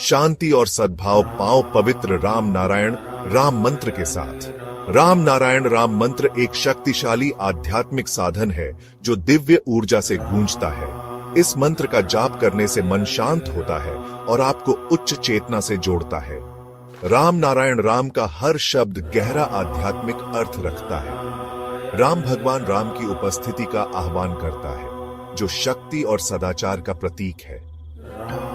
शांति और सद्भाव पाओ पवित्र राम नारायण राम मंत्र के साथ। राम नारायण राम मंत्र एक शक्तिशाली आध्यात्मिक साधन है जो दिव्य ऊर्जा से गूंजता है। इस मंत्र का जाप करने से मन शांत होता है और आपको उच्च चेतना से जोड़ता है। राम नारायण राम का हर शब्द गहरा आध्यात्मिक अर्थ रखता है। राम भगवान राम की उपस्थिति का आह्वान करता है, जो शक्ति और सदाचार का प्रतीक है।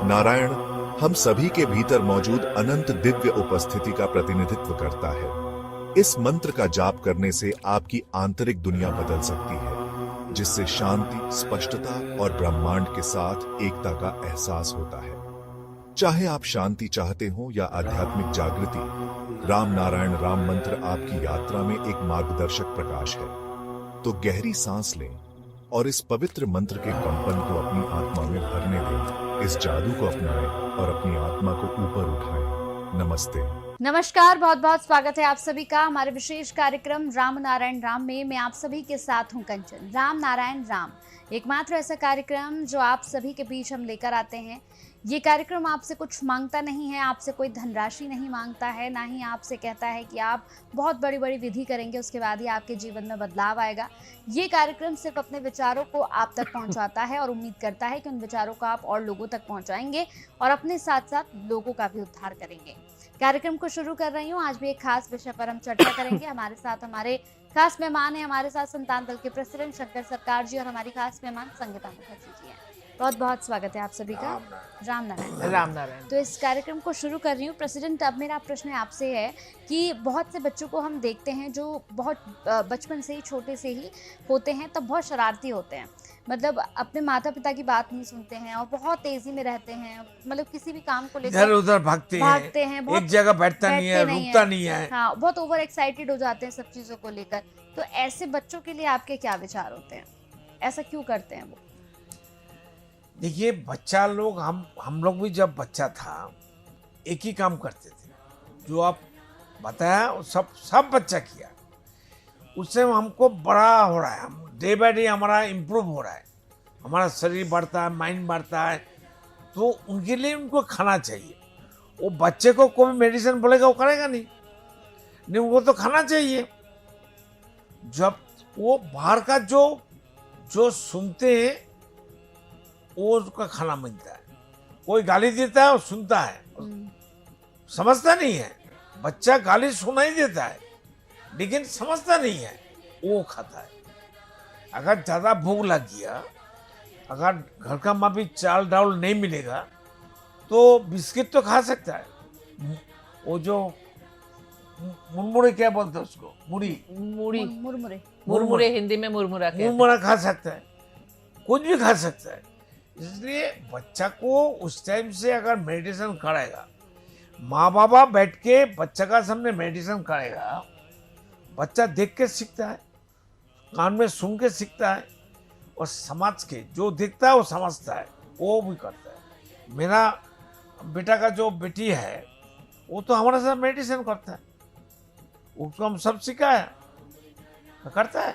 नारायण हम सभी के भीतर मौजूद अनंत दिव्य उपस्थिति का प्रतिनिधित्व करता है। इस मंत्र का जाप करने से आपकी आंतरिक दुनिया बदल सकती है, जिससे शांति, स्पष्टता और ब्रह्मांड के साथ एकता का एहसास होता है। चाहे आप शांति चाहते हो या आध्यात्मिक जागृति, राम नारायण राम मंत्र आपकी यात्रा में एक मार्गदर्शक प्रकाश है। तो गहरी सांस लें और इस पवित्र मंत्र के कंपन को अपनी आत्मा में भरने दें। इस जादू को अपनाएं और अपनी आत्मा को ऊपर उठाएं। नमस्ते। नमस्कार, बहुत बहुत स्वागत है आप सभी का हमारे विशेष कार्यक्रम राम नारायण राम में। मैं आप सभी के साथ हूं कंचन। राम नारायण राम एकमात्र ऐसा कार्यक्रम जो आप सभी के बीच हम लेकर आते हैं। ये कार्यक्रम आपसे कुछ मांगता नहीं है, आपसे कोई धनराशि नहीं मांगता है, ना ही आपसे कहता है कि आप बहुत बड़ी बड़ी विधि करेंगे उसके बाद ही आपके जीवन में बदलाव आएगा। ये कार्यक्रम सिर्फ अपने विचारों को आप तक पहुंचाता है और उम्मीद करता है कि उन विचारों को आप और लोगों तक पहुंचाएंगे और अपने साथ साथ लोगों का भी उद्धार करेंगे। कार्यक्रम को शुरू कर रही हूँ। आज भी एक खास विषय पर हम चर्चा करेंगे। हमारे साथ हमारे खास मेहमान है, हमारे साथ संतान दल के प्रेसिडेंट शंकर सरकार जी और हमारी खास मेहमान संगीता मुखर्जी जी हैं। बहुत बहुत स्वागत है आप सभी का। राम नारायण। राम नारायण। तो इस कार्यक्रम को शुरू कर रही हूँ। प्रेसिडेंट, अब मेरा प्रश्न आपसे है कि बहुत से बच्चों को हम देखते हैं जो बहुत बचपन से ही, छोटे से ही होते हैं, तब बहुत शरारती होते हैं। मतलब अपने माता पिता की बात नहीं सुनते हैं और बहुत तेजी में रहते हैं। मतलब किसी भी काम को लेकर इधर उधर भागते हैं, बहुत एक जगह बैठता नहीं है, रुकता नहीं है। हाँ, बहुत ओवर एक्साइटेड हो जाते हैं सब चीजों को लेकर। तो ऐसे बच्चों के लिए आपके क्या विचार होते हैं? ऐसा क्यों करते हैं वो? देखिए, बच्चा लोग, हम लोग भी जब बच्चा था एक ही काम करते थे, जो आप बताया सब बच्चा किया। उससे हमको बड़ा हो रहा है, हम डे बाय डे हमारा इम्प्रूव हो रहा है, हमारा शरीर बढ़ता है, माइंड बढ़ता है। तो उनके लिए उनको खाना चाहिए। वो बच्चे को कोई मेडिसिन बोलेगा वो करेगा नहीं, उनको तो खाना चाहिए। जब वो बाहर का जो सुनते हैं वो उसका खाना मिलता है। कोई गाली देता है और सुनता है, समझता नहीं है। बच्चा गाली सुना ही देता है लेकिन समझता नहीं है, वो खाता है। अगर ज़्यादा भूख लग गया, अगर घर का माफी चाल डाउल नहीं मिलेगा तो बिस्किट तो खा सकता है। वो जो मुरमुरे क्या बोलते हैं उसको, मुरमुरे हिंदी में मुरमुरा खा सकता है, कुछ भी खा सकता है। इसलिए बच्चा को उस टाइम से अगर मेडिटेशन करेगा, माँ बाबा बैठ के बच्चा का सामने मेडिटेशन करेगा, बच्चा देख के सीखता है, कान में सुन के सीखता है और समझ के जो देखता है वो समझता है, वो भी करता है। मेरा बेटा का जो बेटी है वो तो हमारे साथ मेडिटेशन करता है, उसको हम सब सिखाया, करता है।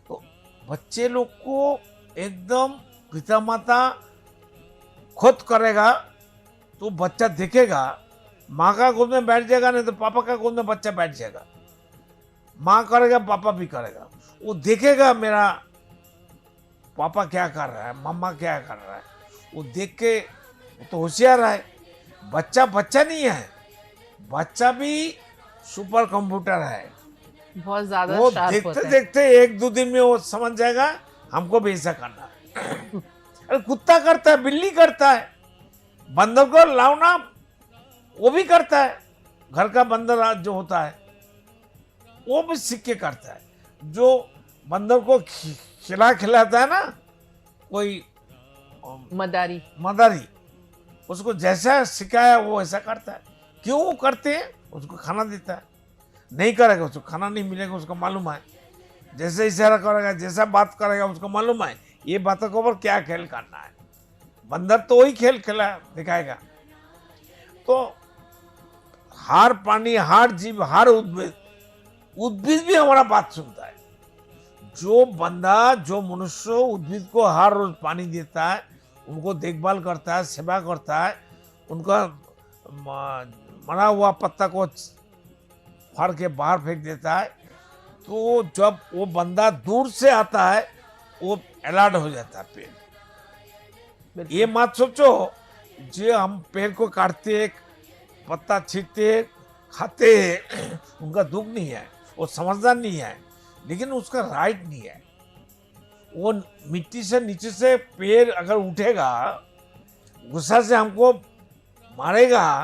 तो बच्चे लोग को एकदम पिता माता खुद करेगा तो बच्चा देखेगा। माँ का गोद में बैठ जाएगा, नहीं तो पापा का गोद में बच्चा बैठ जाएगा। माँ करेगा, पापा भी करेगा। वो देखेगा मेरा पापा क्या कर रहा है, मम्मा क्या कर रहा है, वो देख के वो तो होशियार है। बच्चा नहीं है, बच्चा भी सुपर कंप्यूटर है। बहुत ज्यादा वो शार्प होता है। देखते 1-2 दिन में वो समझ जाएगा हमको भी ऐसा करना है। अरे कुत्ता करता है, बिल्ली करता है, बंदर को लाना वो भी करता है। घर का बंदर जो होता है वो भी सीख के करता है। जो बंदर को खिलाता है ना कोई मदारी, उसको जैसा सिखाया वो ऐसा करता है। क्यों करते हैं? उसको खाना देता है। नहीं करेगा उसको खाना नहीं मिलेगा, उसको मालूम है। जैसे इशारा करेगा, जैसा बात करेगा, उसको मालूम है ये बातों के ऊपर क्या खेल करना है। बंदर तो वही खेल खेला दिखाएगा। तो हर प्राणी, हर जीव, हर उद्भिद भी हमारा बात सुनता है। जो बंदा, जो मनुष्य उद्भिद को हर रोज पानी देता है, उनको देखभाल करता है, सेवा करता है, उनका मरा हुआ पत्ता को फाड़ के बाहर फेंक देता है, तो जब वो बंदा दूर से आता है वो अलर्ट हो जाता है पेड़। ये मत सोचो जो हम पेड़ को काटते पत्ता छींटते खाते उनका दुख नहीं है, वो समझदार नहीं है, लेकिन उसका राइट नहीं है। वो मिट्टी से नीचे से पेड़ अगर उठेगा, गुस्सा से हमको मारेगा,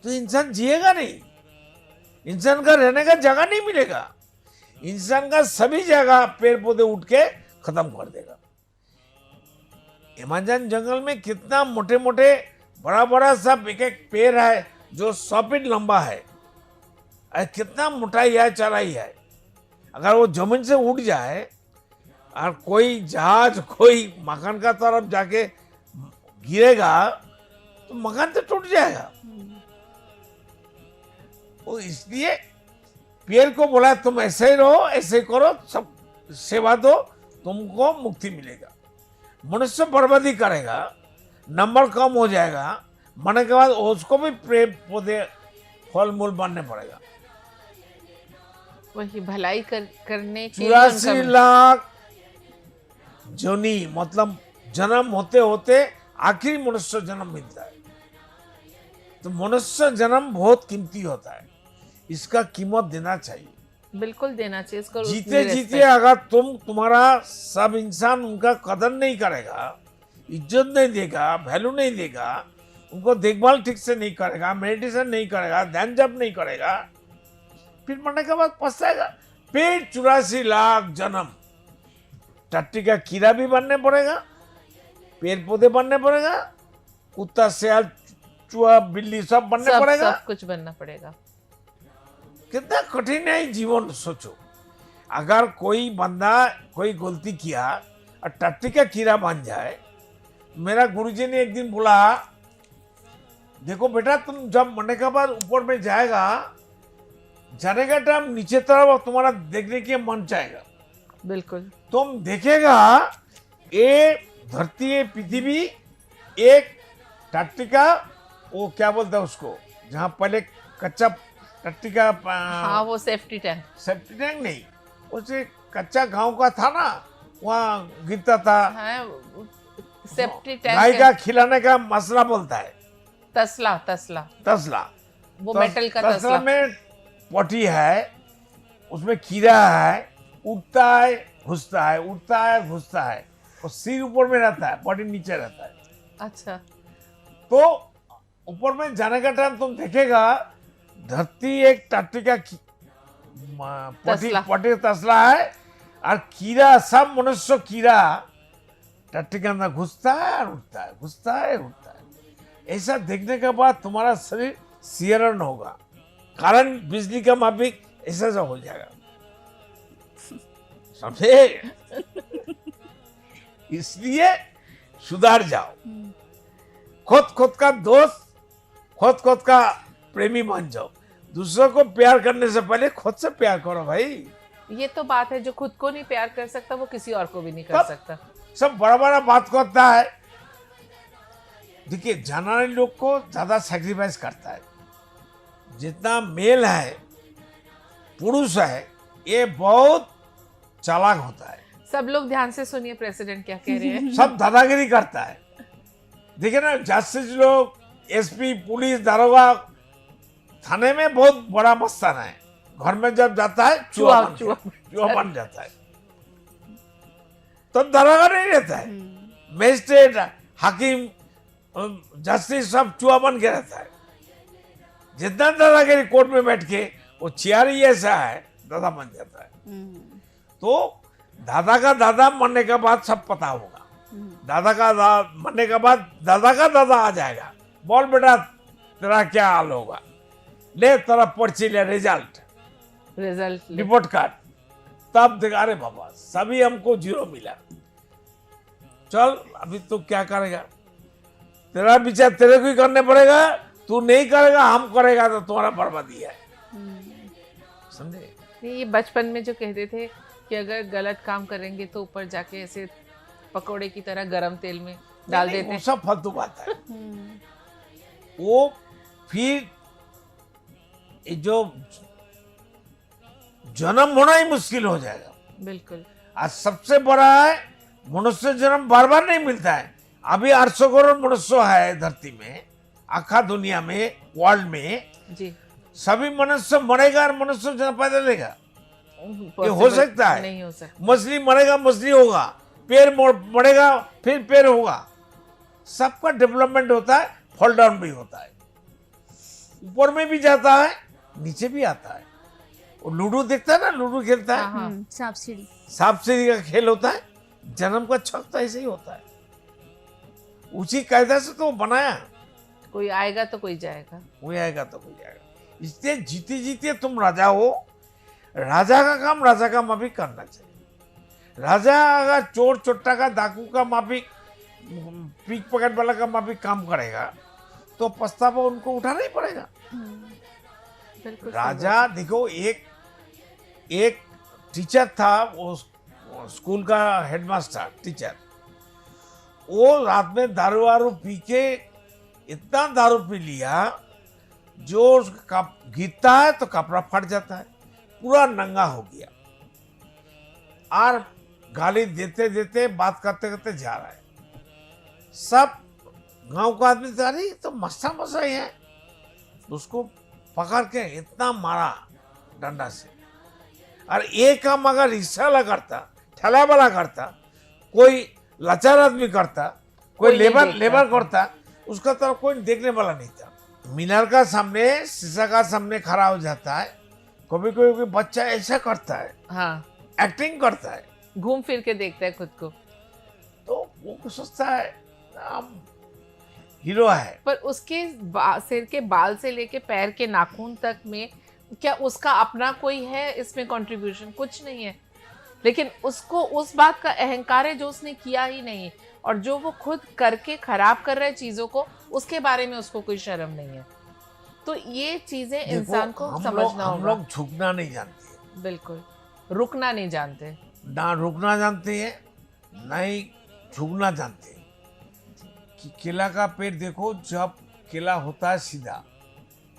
तो इंसान जिएगा नहीं, इंसान का रहने का जगह नहीं मिलेगा, इंसान का सभी जगह पेड़ पौधे उठ के खत्म कर देगा। अमेज़न जंगल में कितना मोटे मोटे बड़ा बड़ा सब एक एक पेड़ है जो 100 फीट लंबा है, और कितना मोटाई है, चौड़ाई है। अगर वो जमीन से उठ जाए और कोई जहाज कोई मकान का तरफ जाके गिरेगा तो मकान तो टूट जाएगा। वो इसलिए पेड़ को बोला तुम ऐसे ही रहो, ऐसे ही करो, सब सेवा दो, तुमको मुक्ति मिलेगा। मनुष्य बर्बादी करेगा, नंबर कम हो जाएगा, मरने के बाद उसको भी पेड़ पौधे फल मूल बनने पड़ेगा। वही भलाई करने के 84 लाख जोनी मतलब जन्म होते होते आखिरी मनुष्य जन्म मिलता है। तो मनुष्य जन्म बहुत कीमती होता है, इसका कीमत देना चाहिए, बिल्कुल देना चाहिए इसको। जीते जीते अगर तुम्हारा सब इंसान उनका कदर नहीं करेगा, इज्जत नहीं देगा, वैल्यू नहीं देगा, उनको देखभाल ठीक से नहीं करेगा, मेडिटेशन नहीं करेगा, ध्यान जप नहीं करेगा, फिर मरने के बाद पछताएगा। पेड़ 84 लाख जन्म, टट्टी का कीड़ा भी बनने पड़ेगा, पेड़ पौधे बनने पड़ेगा, कुत्ता सियाल चूहा बिल्ली सब बनने पड़ेगा, सब कुछ बनना पड़ेगा। कितना कठिन है जीवन। सोचो अगर कोई बंदा कोई गलती किया और टट्टी का कीड़ा बन जाए। मेरा गुरुजी ने एक दिन बोला, देखो बेटा तुम जब मरने के बाद ऊपर में जाएगा, जाने का टाइम नीचे तरफ तुम्हारा देखने के मन चाहेगा, बिल्कुल तुम देखेगा ये धरती है पृथ्वी, एक टट्टी का वो क्या बोलता है उसको, जहाँ पहले कच्चा टट्टी का हाँ वो सेफ्टी टैंक नहीं, उसे कच्चा गांव का था ना, वहाँ गिरता था, सेफ्टी गाय टैंक का खिलाने का मसला बोलता है, तसला वो मेटल का तसला में पटी है, उसमें कीड़ा है, उठता है घुसता है, उठता है घुसता है, और सिर ऊपर में रहता है, बॉडी नीचे रहता है। अच्छा, तो ऊपर में जाने का टाइम तुम देखेगा धरती एक टट्टी का पटी तसला है, और कीड़ा सब मनुष्य कीड़ा टट्टी के अंदर घुसता है और उठता है, घुसता है उठता है। ऐसा देखने के बाद तुम्हारा शरीर सिहरन होगा, कारण बिजली का माफिक ऐसा सा हो जाएगा, समझे? इसलिए सुधार जाओ, खुद का दोस्त, खुद का प्रेमी मान जाओ। दूसरों को प्यार करने से पहले खुद से प्यार करो भाई। ये तो बात है, जो खुद को नहीं प्यार कर सकता वो किसी और को भी नहीं कर सकता। सब बड़ा बड़ा बात करता है। देखिए जाना लोग को ज्यादा सैक्रिफाइस करता है, जितना मेल है पुरुष है ये बहुत चालाक होता है। सब लोग ध्यान से सुनिए प्रेसिडेंट क्या कह रहे हैं। सब दादागिरी करता है। देखिए ना जस्टिस लोग, एसपी, पुलिस, दारोगा, थाने में बहुत बड़ा मस्तान है, घर में जब जाता है चूहा बन जाता है, तो दारोगा नहीं रहता है, मजिस्ट्रेट, हाकिम, जस्टिस सब चूहा बन के रहता है। जितना दादागिरी कोर्ट में बैठ के वो चेयर ही ऐसा है, दादा बन जाता है। तो दादा का दादा मरने के बाद सब पता होगा, दादा का मरने के बाद दादा का दादा आ जाएगा, बोल बेटा तेरा क्या हाल होगा, ले तेरा पर्ची ले, रिजल्ट रिपोर्ट कार्ड, तब देखा अरे बाबा सभी हमको 0 मिला, चल अभी तो क्या करेगा, तेरा विचार तेरे को ही करने पड़ेगा, तू नहीं करेगा हम करेगा तो तुम्हारा बर्बादी है। समझे? ये बचपन में जो कहते थे कि अगर गलत काम करेंगे तो ऊपर जाके ऐसे पकोड़े की तरह गरम तेल में डाल नहीं, देते वो सब फालतू बात है। हम्म, वो फिर ये जो जन्म होना ही मुश्किल हो जाएगा। बिल्कुल। आज सबसे बड़ा है मनुष्य जन्म बार बार नहीं मिलता है। अभी 800 करोड़ मनुष्य है धरती में, आखा दुनिया में, वर्ल्ड में। जी, सभी मनुष्य मरेगा और मनुष्य जन्म पैदा लेगा, ये हो Possible सकता है? नहीं हो सकता। मछली मरेगा मछली होगा, पेड़ मरेगा फिर पेड़ होगा। सबका डेवलपमेंट होता है, फॉल डाउन भी होता है, ऊपर में भी जाता है, नीचे भी आता है। वो लूडो देखता है ना, लूडो खेलता है, हाँ, सांप सीढ़ी। सांप सीढ़ी का खेल होता है। जन्म का छक तो ऐसे ही होता है, उसी कायदा से तो वो बनाया। कोई आएगा तो कोई जाएगा। कोई आएगा तो कोई जाएगा। इसलिए जीते जीते तुम राजा हो, राजा का काम राजा का माफिक करना चाहिए। राजा अगर चोर चोट्टा का, डाकू का माफिक, पिक पॉकेट वाला का माफिक काम करेगा तो पछतावा उनको उठाना ही पड़ेगा। बिल्कुल। राजा देखो, एक टीचर था, वो स्कूल का हेडमास्टर टीचर, वो रात में दारू वारू पी के इतना दारू पी लिया, जो उसका गिरता है तो कपड़ा फट जाता है, पूरा नंगा हो गया और गाली देते देते बात करते करते जा रहा है। सब गांव का आदमी तो अरे तो मस्ता मसा ही है, उसको पकड़ के इतना मारा डंडा से। और एक काम अगर रिक्शा वाला करता, ठेला वाला करता, कोई लाचार आदमी करता, कोई कोई नहीं लेबर देखता लेबर था। करता, उसका तरफ कोई देखने वाला नहीं था। मीनार का सामने, शीशा का सामने खड़ा हो जाता है, कभी कोई कोई बच्चा ऐसा करता है, हाँ, एक्टिंग करता है, घूम फिर के देखता है खुद को। तो वो सोचता है हम हीरो है। पर उसके सिर के बाल से लेके पैर के नाखून तक में क्या उसका अपना कोई है इसमें कंट्रीब्यूशन? कुछ नहीं है। लेकिन उसको उस बात का अहंकार है जो उसने किया ही नहीं, और जो वो खुद करके खराब कर रहा है चीजों को, उसके बारे में उसको कोई शर्म नहीं है। तो ये चीजें देखो, इंसान को हम समझना हम होगा। लोग झुकना नहीं जानते, बिल्कुल, रुकना नहीं जानते। ना रुकना जानते हैं, ना ही झुकना जानते हैं। कि केला का पेड़ देखो, जब केला होता है सीधा,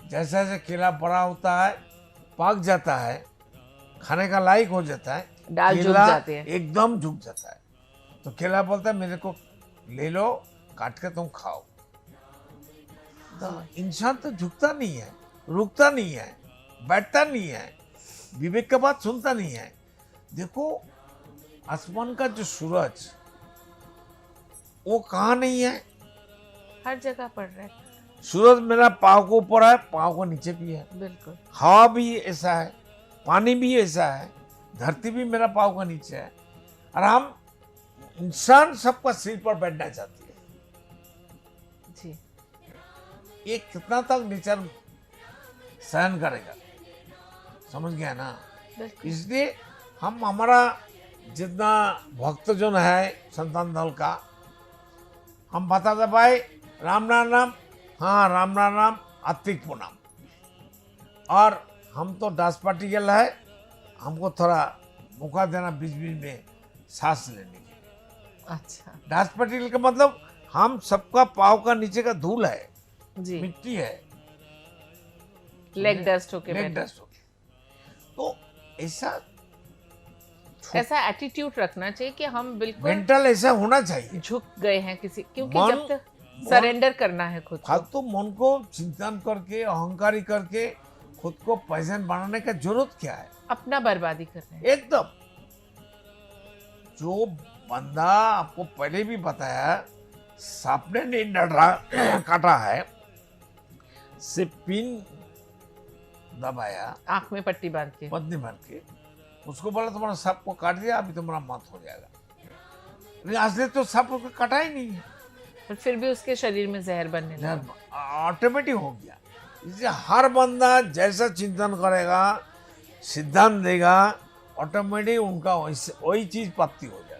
जैसे जैसे केला बड़ा होता है, पक जाता है, खाने का लायक हो जाता है, डाल झुक केला जाते हैं। एकदम झुक जाता है। तो केला बोलता है मेरे को ले लो, काट के तुम खाओ। तो इंसान तो झुकता नहीं है, रुकता नहीं है, बैठता नहीं है, विवेक का बात सुनता नहीं है। देखो आसमान का जो सूरज, वो कहाँ नहीं है? हर जगह पड़ रहा है। सूरज मेरा पाँव को ऊपर है, पाँव को नीचे भी है। बिल्कुल, हवा भी ऐसा है, पानी भी ऐसा है, धरती भी मेरा पाँव का नीचे है। और हम इंसान सबका सिर पर बैठना चाहती है। जी, ये कितना तक नेचर सहन करेगा? समझ गया ना? बिल्कुल। इसलिए हम, हमारा जितना भक्तजन है संतान दल का, हम बताते भाई राम नाम, हाँ राम नाम, अतिक प्रणाम। और हम तो दास पार्टिकल है, हमको थोड़ा मौका देना बीच बीच में सांस लेने के लिए। अच्छा, दास पार्टिकल का मतलब हम सबका पाँव का नीचे का धूल है, जी, मिट्टी है, लेग डस्ट होके लेग बैठे। डस्ट हो। तो ऐसा एटीट्यूड रखना चाहिए कि हम बिल्कुल मेंटल ऐसा होना चाहिए। झुक गए हैं किसी, क्योंकि मन- जब तक सरेंडर करना है खुद को। फालतू मन को चिंतन करके, अहंकारी करके खुद को पैसन बनाने का जरूरत क्या है? अपना बर्बादी कर रहे हैं। एकदम। जो बंदा आपको पहले भी बताया, सांप ने नहीं काटा है, से पिन दबाया, आंख में पट्टी बांध के। पत्नी भर के, उसको बोला तुम्हारा सांप को काट दिया, अभी तुम्हारा मौत हो जाएगा। लेकिन असली तो सांप उसको काटा ही नहीं है, पर फिर भी उसके शरीर में जहर बनने लगा। ऑटोमेटिक हो गया। इसलिए हर बंदा जैसा चिंतन करेगा, सिद्धांत देगा, ऑटोमेटिक उनका वही चीज प्राप्ति हो जाएगा।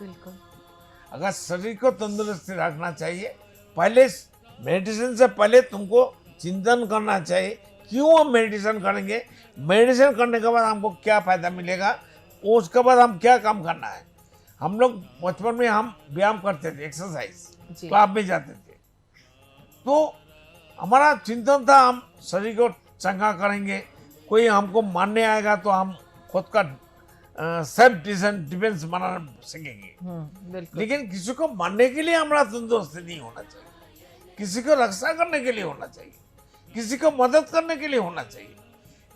बिल्कुल, अगर शरीर को तंदुरुस्ती रखना चाहिए, पहले मेडिटेशन से पहले तुमको चिंतन करना चाहिए, क्यों हम मेडिटेशन करेंगे, मेडिटेशन करने के बाद हमको क्या फायदा मिलेगा, उसके बाद हम क्या काम करना है। हम लोग बचपन में हम व्यायाम करते थे, एक्सरसाइज जी। क्लब में जाते थे, तो हमारा चिंतन था हम शरीर को चंगा करेंगे, कोई हमको मारने आएगा तो हम खुद का सेल्फ डिफेंस बनाना सीखेंगे। बिल्कुल। लेकिन किसी को मारने के लिए हमारा तंदुरुस्ती नहीं होना चाहिए, किसी को रक्षा करने के लिए होना चाहिए, किसी को मदद करने के लिए होना चाहिए,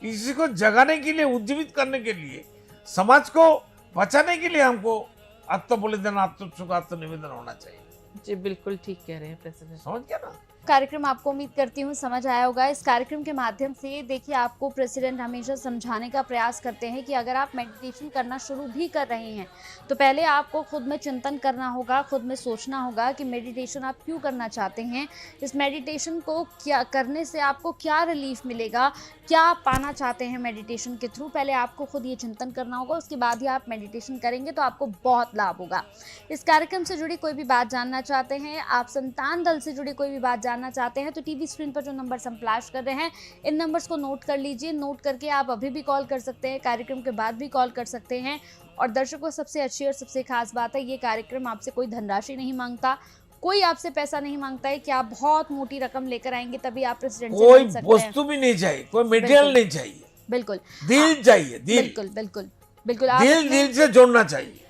किसी को जगाने के लिए, उज्जीवित करने के लिए, समाज को बचाने के लिए हमको आत्म-बलिदान, आत्म-सुख, आत्मनिवेदन होना चाहिए। जी बिल्कुल ठीक कह रहे हैं प्रेसिडेंट। समझ गया ना? कार्यक्रम आपको उम्मीद करती हूँ समझ आया होगा। इस कार्यक्रम के माध्यम से देखिए आपको प्रेसिडेंट हमेशा समझाने का प्रयास करते हैं कि अगर आप मेडिटेशन करना शुरू भी कर रहे हैं तो पहले आपको खुद में चिंतन करना होगा, खुद में सोचना होगा कि मेडिटेशन आप क्यों करना चाहते हैं, इस मेडिटेशन को क्या करने से आपको क्या रिलीफ मिलेगा, क्या आप पाना चाहते हैं मेडिटेशन के थ्रू। पहले आपको खुद ये चिंतन करना होगा, उसके बाद ही आप मेडिटेशन करेंगे तो आपको बहुत लाभ होगा। इस कार्यक्रम से जुड़ी कोई भी बात जानना चाहते हैं, आप संतान दल से जुड़ी कोई भी बात जानना चाहते हैं तो टीवी स्क्रीन पर जो नंबर हम फ्लैश कर रहे हैं इन नंबर्स को नोट कर लीजिए। नोट करके आप अभी भी कॉल कर सकते हैं, कार्यक्रम के बाद भी कॉल कर सकते हैं। और दर्शकों, सबसे अच्छी और सबसे खास बात है, ये कार्यक्रम आपसे कोई धनराशि नहीं मांगता, कोई आपसे पैसा नहीं मांगता है कि आप बहुत मोटी रकम लेकर आएंगे तभी आप प्रेसिडेंट से कोई मिल सकते हैं। वस्तु भी नहीं चाहिए, कोई मटेरियल नहीं चाहिए, बिल्कुल दिल चाहिए, दिल। बिल्कुल बिल्कुल बिल्कुल आप दिल अपने- दिल से जोड़ना चाहिए।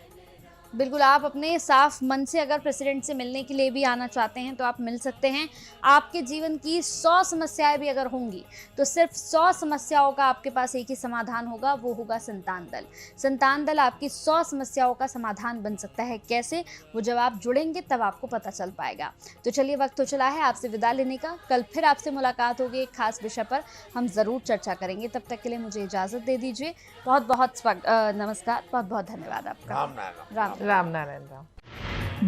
बिल्कुल आप अपने साफ मन से अगर प्रेसिडेंट से मिलने के लिए भी आना चाहते हैं तो आप मिल सकते हैं। आपके जीवन की 100 समस्याएं भी अगर होंगी तो सिर्फ 100 समस्याओं का आपके पास एक ही समाधान होगा, वो होगा संतान दल। संतान दल आपकी 100 समस्याओं का समाधान बन सकता है। कैसे, वो जब आप जुड़ेंगे तब आपको पता चल पाएगा। तो चलिए वक्त तो चला है आपसे विदा लेने का। कल फिर आपसे मुलाकात होगी, एक खास विषय पर हम ज़रूर चर्चा करेंगे। तब तक के लिए मुझे इजाज़त दे दीजिए। बहुत बहुत नमस्कार, बहुत बहुत धन्यवाद आपका। राम नारायण। राम राम नारायण राम।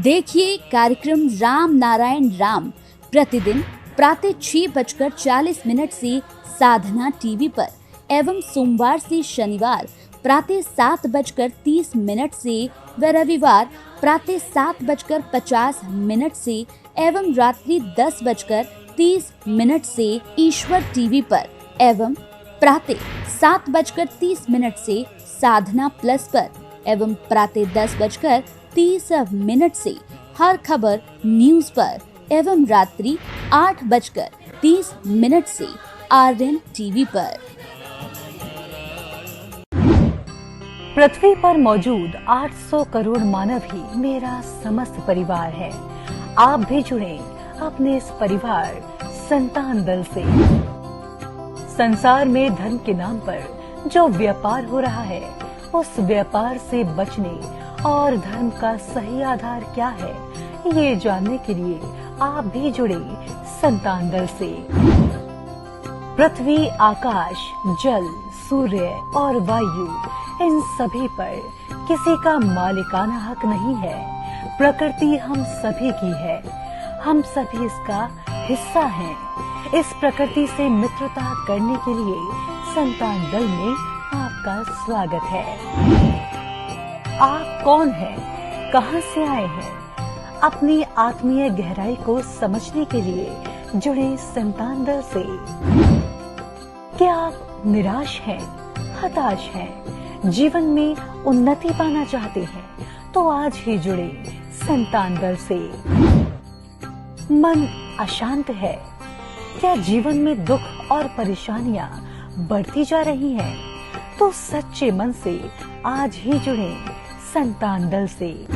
देखिए कार्यक्रम राम नारायण राम प्रतिदिन प्रातः 6:40 से साधना टीवी पर एवं सोमवार से शनिवार प्रातः 7:30 से व रविवार प्रातः 7:50 से एवं रात्रि 10:30 से ईश्वर टीवी पर एवं प्रातः 7:30 से साधना प्लस पर एवं प्रातः 10:30 से हर खबर न्यूज पर एवं रात्रि 8:30 से आर्यन टीवी पर। पृथ्वी पर मौजूद 800 करोड़ मानव ही मेरा समस्त परिवार है। आप भी जुड़े अपने इस परिवार संतान दल से। संसार में धर्म के नाम पर जो व्यापार हो रहा है, उस व्यापार से बचने और धर्म का सही आधार क्या है, ये जानने के लिए आप भी जुड़े संतान दल से। पृथ्वी, आकाश, जल, सूर्य और वायु, इन सभी पर किसी का मालिकाना हक नहीं है। प्रकृति हम सभी की है, हम सभी इसका हिस्सा हैं। इस प्रकृति से मित्रता करने के लिए संतान दल में आपका स्वागत है। आप कौन हैं? कहां से आए हैं? अपनी आत्मीय गहराई को समझने के लिए जुड़े संतान दल से। क्या आप निराश हैं, हताश हैं, जीवन में उन्नति पाना चाहते हैं? तो आज ही जुड़े संतान दल से। मन अशांत है, क्या जीवन में दुख और परेशानियां बढ़ती जा रही हैं? तो सच्चे मन से आज ही जुड़े संतान दल से।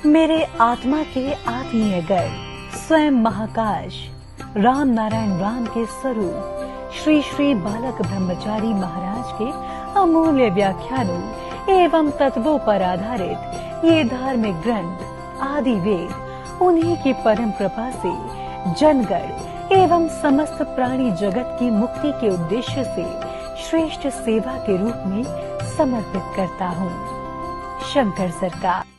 मेरे आत्मा के आत्मीय गर्व स्वयं महाकाश राम नारायण राम के स्वरूप श्री श्री बालक ब्रह्मचारी महाराज के अमूल्य व्याख्यानों एवं तत्वों पर आधारित ये धार्मिक ग्रंथ आदि वेद, उन्हीं की परम कृपा से जनगण एवं समस्त प्राणी जगत की मुक्ति के उद्देश्य से श्रेष्ठ सेवा के रूप में समर्पित करता हूँ। शंकर सरकार।